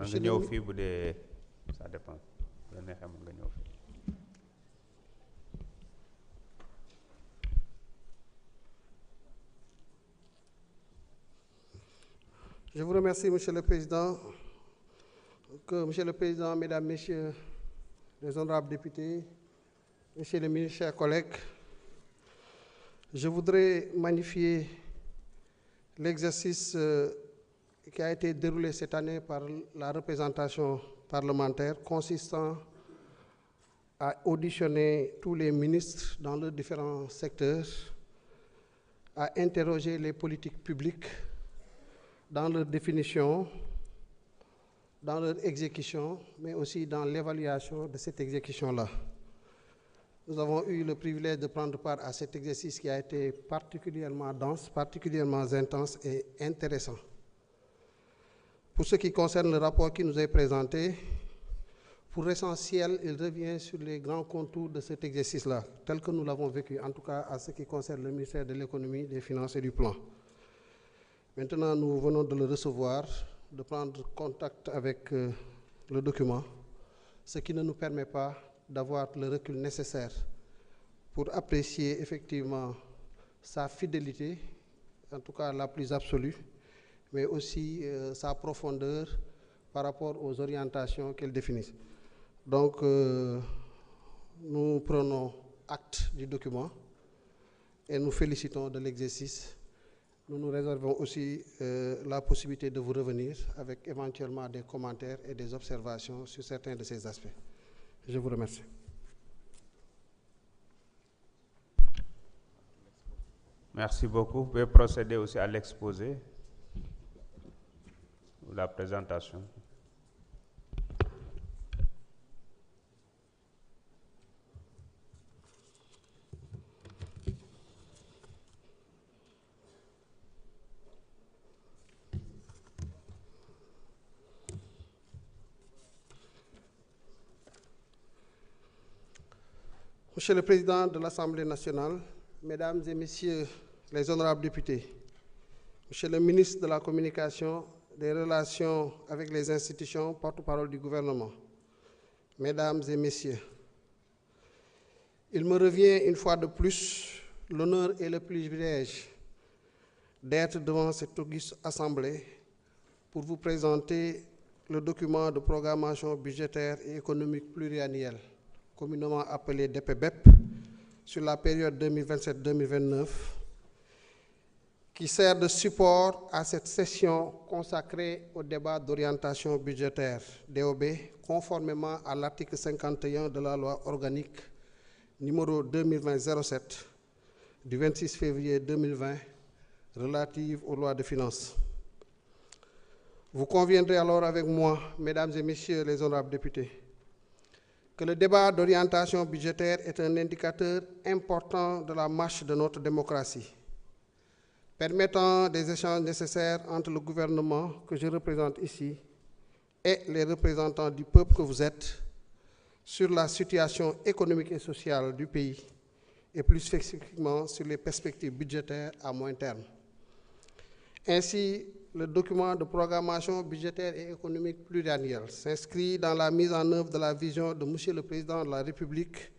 nga ñëw fii bu dee ça dépend la neexee mën nga ñëw fii. Je vous remercie, Monsieur le Président. Monsieur le Président, Mesdames, Messieurs les honorables députés, Monsieur le ministre, chers collègues, je voudrais magnifier l'exercice qui a été déroulé cette année par la représentation parlementaire consistant à auditionner tous les ministres dans leurs différents secteurs, à interroger les politiques publiques dans leur définition, dans leur exécution, mais aussi dans l'évaluation de cette exécution-là. Nous avons eu le privilège de prendre part à cet exercice qui a été particulièrement dense, particulièrement intense et intéressant. Pour ce qui concerne le rapport qui nous est présenté, pour l'essentiel, il revient sur les grands contours de cet exercice-là, tel que nous l'avons vécu, en tout cas à ce qui concerne le ministère de l'Économie, des Finances et du Plan. Maintenant, nous venons de le recevoir, de prendre contact avec le document, ce qui ne nous permet pas d'avoir le recul nécessaire pour apprécier effectivement sa fidélité, en tout cas la plus absolue, mais aussi sa profondeur par rapport aux orientations qu'elle définit. Donc, nous prenons acte du document et nous félicitons de l'exercice. Nous nous réservons aussi la possibilité de vous revenir avec éventuellement des commentaires et des observations sur certains de ces aspects. Je vous remercie. Merci beaucoup. Vous pouvez procéder aussi à l'exposé ou la présentation. Monsieur le Président de l'Assemblée nationale, Mesdames et Messieurs les honorables députés, Monsieur le ministre de la Communication, des Relations avec les institutions, porte-parole du gouvernement, Mesdames et Messieurs, il me revient une fois de plus l'honneur et le privilège d'être devant cette auguste Assemblée pour vous présenter le document de programmation budgétaire et économique pluriannuelle, communément appelé DPBEP, sur la période 2027-2029, qui sert de support à cette session consacrée au débat d'orientation budgétaire, DOB, conformément à l'article 51 de la loi organique numéro 2020-07 du 26 février 2020 relative aux lois de finances. Vous conviendrez alors avec moi, Mesdames et Messieurs les honorables députés, que le débat d'orientation budgétaire est un indicateur important de la marche de notre démocratie, permettant des échanges nécessaires entre le gouvernement que je représente ici et les représentants du peuple que vous êtes sur la situation économique et sociale du pays et plus spécifiquement sur les perspectives budgétaires à moyen terme. Ainsi, le document de programmation budgétaire et économique pluriannuelle s'inscrit dans la mise en œuvre de la vision de Monsieur le Président de la République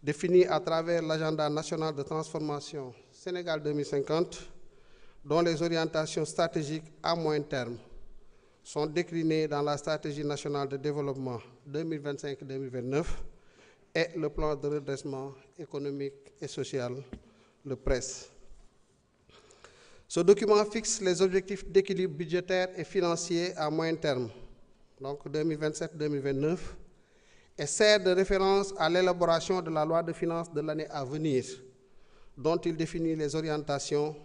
définie à travers l'agenda national de transformation Sénégal 2050, dont les orientations stratégiques à moyen terme sont déclinées dans la stratégie nationale de développement 2025-2029 et le plan de redressement économique et social, le PRES. Ce document fixe les objectifs d'équilibre budgétaire et financier à moyen terme, donc 2027-2029, et sert de référence à l'élaboration de la loi de finances de l'année à venir, dont il définit les orientations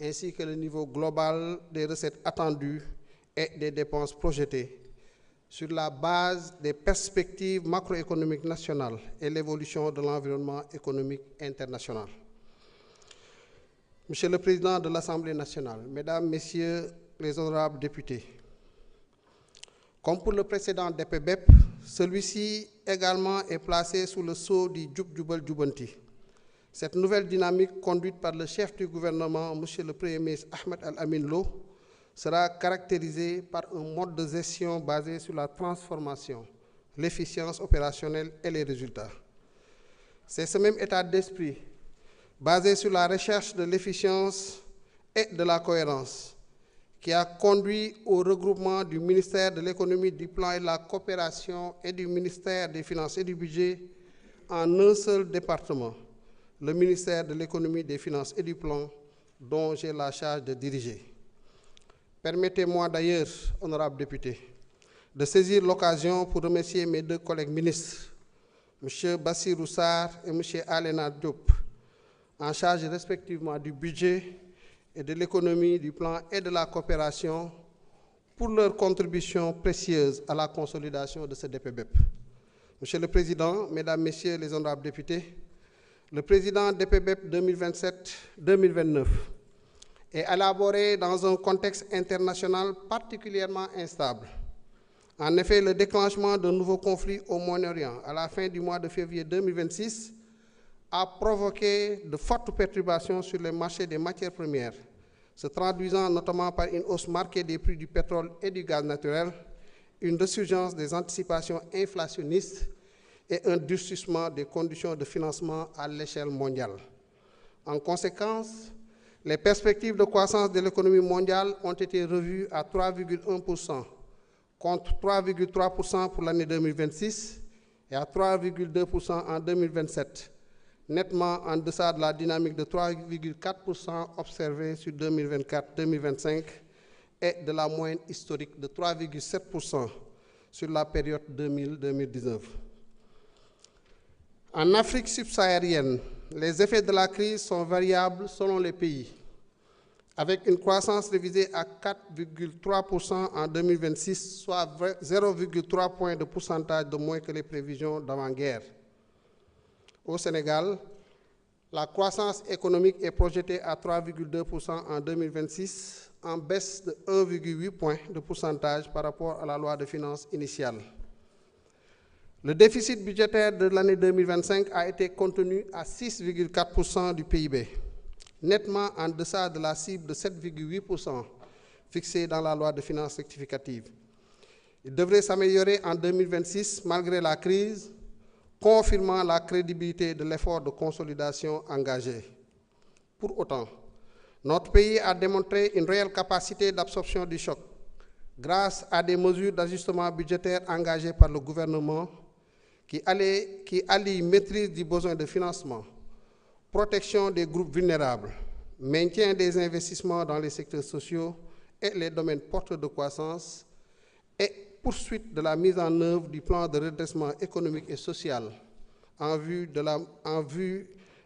ainsi que le niveau global des recettes attendues et des dépenses projetées sur la base des perspectives macroéconomiques nationales et l'évolution de l'environnement économique international. Monsieur le Président de l'Assemblée nationale, Mesdames, Messieurs les honorables députés, comme pour le précédent DPBEP, celui-ci également est placé sous le sceau du Djub Djubal Djubanti. Cette nouvelle dynamique conduite par le chef du gouvernement, Monsieur le Premier ministre Ahmed Al-Amin Lo, sera caractérisé par un mode de gestion basé sur la transformation, l'efficience opérationnelle et les résultats. C'est ce même état d'esprit, basé sur la recherche de l'efficience et de la cohérence, qui a conduit au regroupement du ministère de l'économie, du plan et de la coopération et du ministère des Finances et du Budget en un seul département, le ministère de l'économie, des Finances et du plan, dont j'ai la charge de diriger. Permettez-moi d'ailleurs, honorables députés, de saisir l'occasion pour remercier mes deux collègues ministres, M. Bassirou Sarr et M. Alena Diop, en charge respectivement du budget et de l'économie, du plan et de la coopération, pour leur contribution précieuse à la consolidation de ce DPBEP. Monsieur le Président, Mesdames, Messieurs les honorables députés, le président DPBEP 2027-2029 est élaboré dans un contexte international particulièrement instable. En effet, le déclenchement d'un nouveau conflit au Moyen-Orient à la fin du mois de février 2026 a provoqué de fortes perturbations sur les marchés des matières premières, se traduisant notamment par une hausse marquée des prix du pétrole et du gaz naturel, une résurgence des anticipations inflationnistes et un durcissement des conditions de financement à l'échelle mondiale. En conséquence, les perspectives de croissance de l'économie mondiale ont été revues à 3,1%, contre 3,3% pour l'année 2026 et à 3,2% en 2027, nettement en deçà de la dynamique de 3,4% observée sur 2024-2025 et de la moyenne historique de 3,7% sur la période 2000-2019. En Afrique subsaharienne, les effets de la crise sont variables selon les pays, avec une croissance révisée à 4,3% en 2026, soit 0,3 points de pourcentage de moins que les prévisions d'avant-guerre. Au Sénégal, la croissance économique est projetée à 3,2% en 2026, en baisse de 1,8 point de pourcentage par rapport à la loi de finances initiale. Le déficit budgétaire de l'année 2025 a été contenu à 6,4% du PIB, nettement en deçà de la cible de 7,8% fixée dans la loi de finances rectificative. Il devrait s'améliorer en 2026 malgré la crise, confirmant la crédibilité de l'effort de consolidation engagé. Pour autant, notre pays a démontré une réelle capacité d'absorption du choc grâce à des mesures d'ajustement budgétaire engagées par le gouvernement qui allient maîtrise du besoin de financement, protection des groupes vulnérables, maintien des investissements dans les secteurs sociaux et les domaines porteurs de croissance et poursuite de la mise en œuvre du plan de redressement économique et social en vue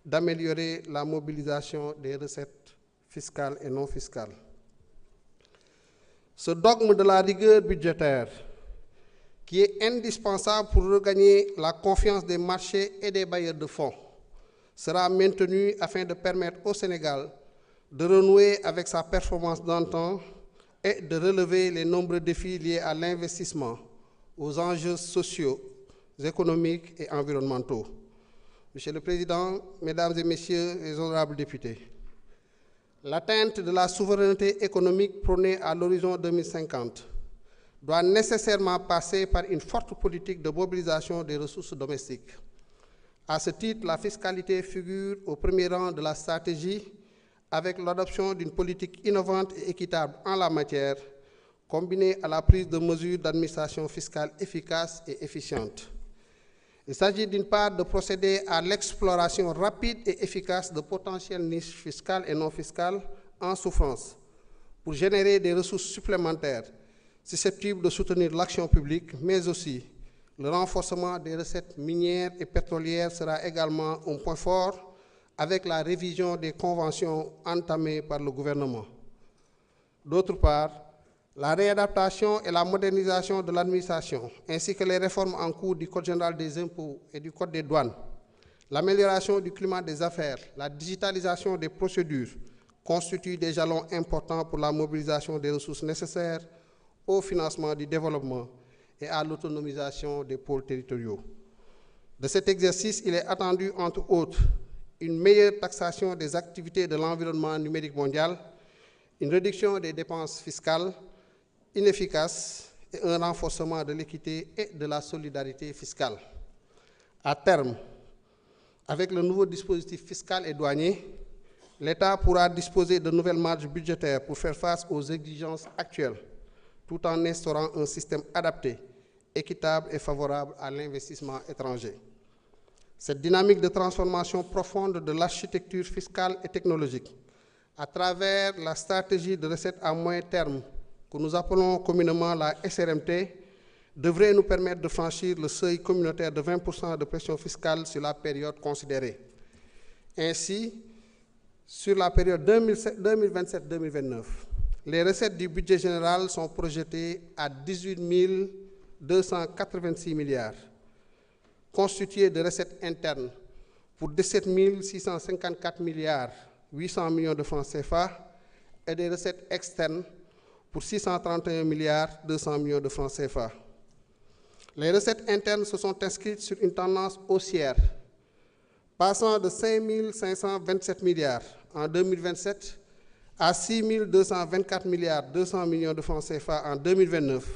d'améliorer la mobilisation des recettes fiscales et non fiscales. Ce dogme de la rigueur budgétaire, qui est indispensable pour regagner la confiance des marchés et des bailleurs de fonds, sera maintenu afin de permettre au Sénégal de renouer avec sa performance d'antan et de relever les nombreux défis liés à l'investissement, aux enjeux sociaux, économiques et environnementaux. Monsieur le Président, Mesdames et Messieurs les honorables députés, l'atteinte de la souveraineté économique prônée à l'horizon 2050 doit nécessairement passer par une forte politique de mobilisation des ressources domestiques. À ce titre, la fiscalité figure au premier rang de la stratégie avec l'adoption d'une politique innovante et équitable en la matière, combinée à la prise de mesures d'administration fiscale efficaces et efficientes. Il s'agit d'une part de procéder à l'exploration rapide et efficace de potentielles niches fiscales et non fiscales en souffrance pour générer des ressources supplémentaires susceptibles de soutenir l'action publique, mais aussi le renforcement des recettes minières et pétrolières sera également un point fort avec la révision des conventions entamées par le gouvernement. D'autre part, la réadaptation et la modernisation de l'administration, ainsi que les réformes en cours du Code général des impôts et du Code des douanes, l'amélioration du climat des affaires, la digitalisation des procédures constituent des jalons importants pour la mobilisation des ressources nécessaires au financement du développement et à l'autonomisation des pôles territoriaux. De cet exercice, il est attendu, entre autres, une meilleure taxation des activités de l'environnement numérique mondial une réduction des dépenses fiscales inefficaces et un renforcement de l'équité et de la solidarité fiscale. À terme, avec le nouveau dispositif fiscal et douanier, l'État pourra disposer de nouvelles marges budgétaires pour faire face aux exigences actuelles, tout en instaurant un système adapté, équitable et favorable à l'investissement étranger. Cette dynamique de transformation profonde de l'architecture fiscale et technologique, à travers la stratégie de recettes à moyen terme, que nous appelons communément la SRMT, devrait nous permettre de franchir le seuil communautaire de 20% de pression fiscale sur la période considérée. Ainsi, sur la période 2027-2029, les recettes du budget général sont projetées à 18 286 milliards, constituées de recettes internes pour 17 654 milliards 800 millions de francs CFA et des recettes externes pour 631 milliards 200 millions de francs CFA. Les recettes internes se sont inscrites sur une tendance haussière, passant de 5 527 milliards en 2027 à 6 224 milliards 200 millions de francs CFA en 2029,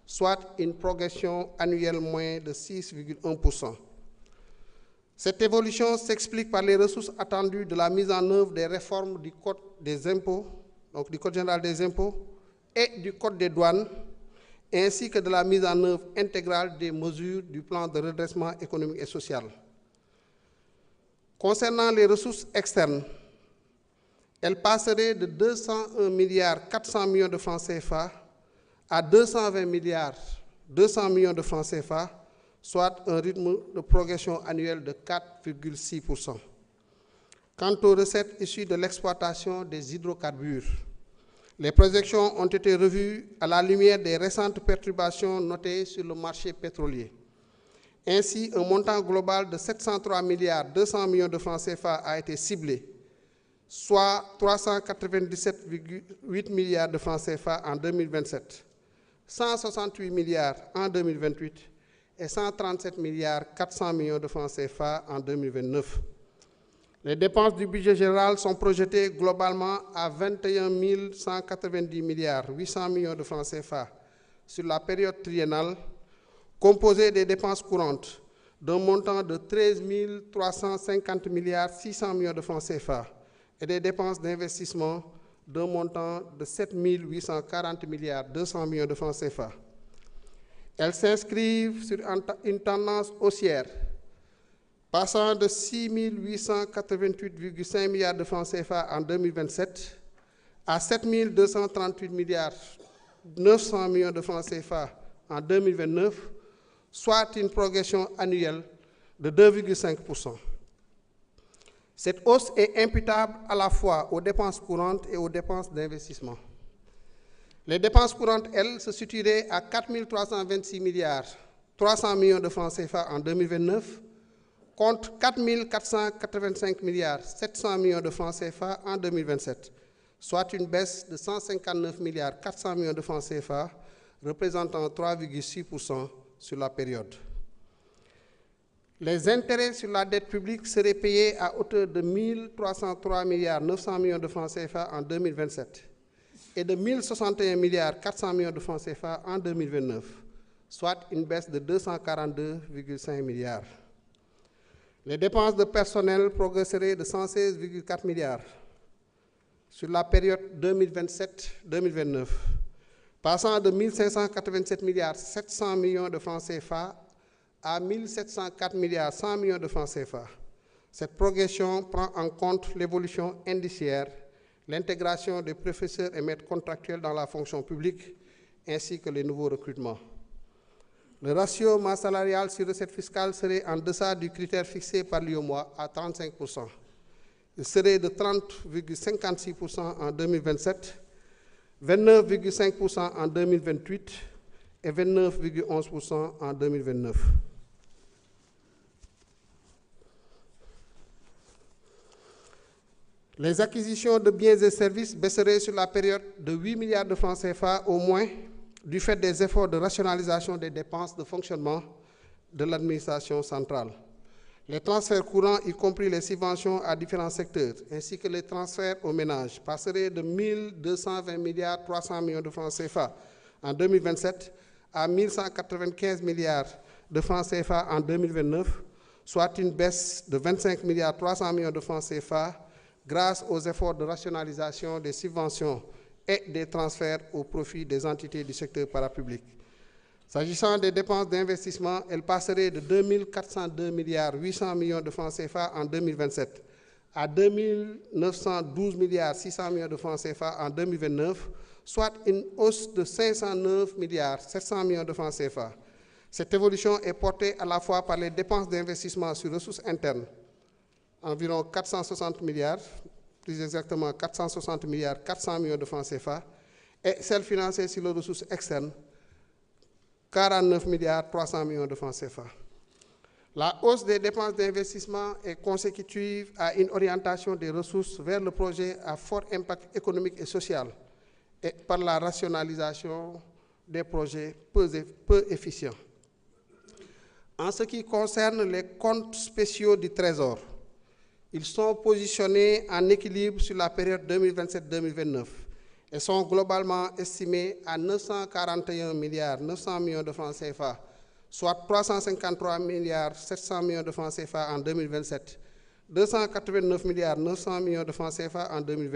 soit une progression annuelle moyenne de 6,1%. Cette évolution s'explique par les ressources attendues de la mise en œuvre des réformes du Code des impôts, donc du Code général des impôts, et du Code des douanes, ainsi que de la mise en œuvre intégrale des mesures du plan de redressement économique et social. Concernant les ressources externes, elles passeraient de 201 milliards 400 millions de francs CFA à 220 milliards 200 millions de francs CFA, soit un rythme de progression annuelle de 4,6%. Quant aux recettes issues de l'exploitation des hydrocarbures, les projections ont été revues à la lumière des récentes perturbations notées sur le marché pétrolier. Ainsi, un montant global de 703 milliards 200 millions de francs CFA a été ciblé, soit 397,8 milliards de francs CFA en 2027, 168 milliards en 2028 et 137 milliards 400 millions de francs CFA en 2029. Les dépenses du budget général sont projetées globalement à 21 190 milliards 800 millions de francs CFA sur la période triennale, composée des dépenses courantes d'un montant de 13 350 milliards 600 millions de francs CFA et des dépenses d'investissement d'un montant de 7 840 milliards 200 millions de francs CFA. Elles s'inscrivent sur une tendance haussière, passant de 6 888,5 milliards de francs CFA en 2027 à 7 238 milliards 900 millions de francs CFA en 2029, soit une progression annuelle de 2,5%. Cette hausse est imputable à la fois aux dépenses courantes et aux dépenses d'investissement. Les dépenses courantes, elles, se situeraient à 4 326 milliards 300 millions de francs CFA en 2029, contre 4 485 milliards 700 millions de francs CFA en 2027, soit une baisse de 159 milliards 400 millions de francs CFA, représentant 3,6% sur la période. Les intérêts sur la dette publique seraient payés à hauteur de 1 303 milliards 900 millions de francs CFA en 2027 et de 1 061 milliards 400 millions de francs CFA en 2029, soit une baisse de 242,5 milliards. Les dépenses de personnel progresseraient de 116,4 milliards sur la période 2027-2029, passant de 1 587 milliards 700 millions de francs CFA à 1 704 milliards 100 millions de francs CFA. Cette progression prend en compte l'évolution indiciaire, l'intégration des professeurs et maîtres contractuels dans la fonction publique, ainsi que les nouveaux recrutements. Le ratio masse salariale sur recette fiscale serait en deçà du critère fixé par l'UEMOA à 35%. Il serait de 30,56% en 2027, 29,5% en 2028 et 29,11% en 2029. Les acquisitions de biens et services baisseraient sur la période de 8 milliards de francs CFA au moins, du fait des efforts de rationalisation des dépenses de fonctionnement de l'administration centrale. Les transferts courants, y compris les subventions à différents secteurs, ainsi que les transferts aux ménages, passeraient de 1220 milliards 300 millions de francs CFA en 2027 à 1195 milliards de francs CFA en 2029, soit une baisse de 25 milliards 300 millions de francs CFA grâce aux efforts de rationalisation des subventions et des transferts au profit des entités du secteur parapublic. S'agissant des dépenses d'investissement, elles passeraient de 2402 milliards 800 millions de francs CFA en 2027 à 2912 milliards 600 millions de francs CFA en 2029, soit une hausse de 509 milliards 700 millions de francs CFA. Cette évolution est portée à la fois par les dépenses d'investissement sur ressources internes, environ 460 milliards, plus exactement 460 milliards 400 millions de francs CFA, et celles financées sur les ressources externes, 49 milliards 300 millions de francs CFA. La hausse des dépenses d'investissement est consécutive à une orientation des ressources vers le projet à fort impact économique et social et par la rationalisation des projets peu efficients. En ce qui concerne les comptes spéciaux du Trésor, ils sont positionnés en équilibre sur la période 2027-2029 et sont globalement estimés à 941 milliards 900 millions de francs CFA, soit 353 milliards 700 millions de francs CFA en 2027, 289 milliards 900 millions de francs CFA en 2028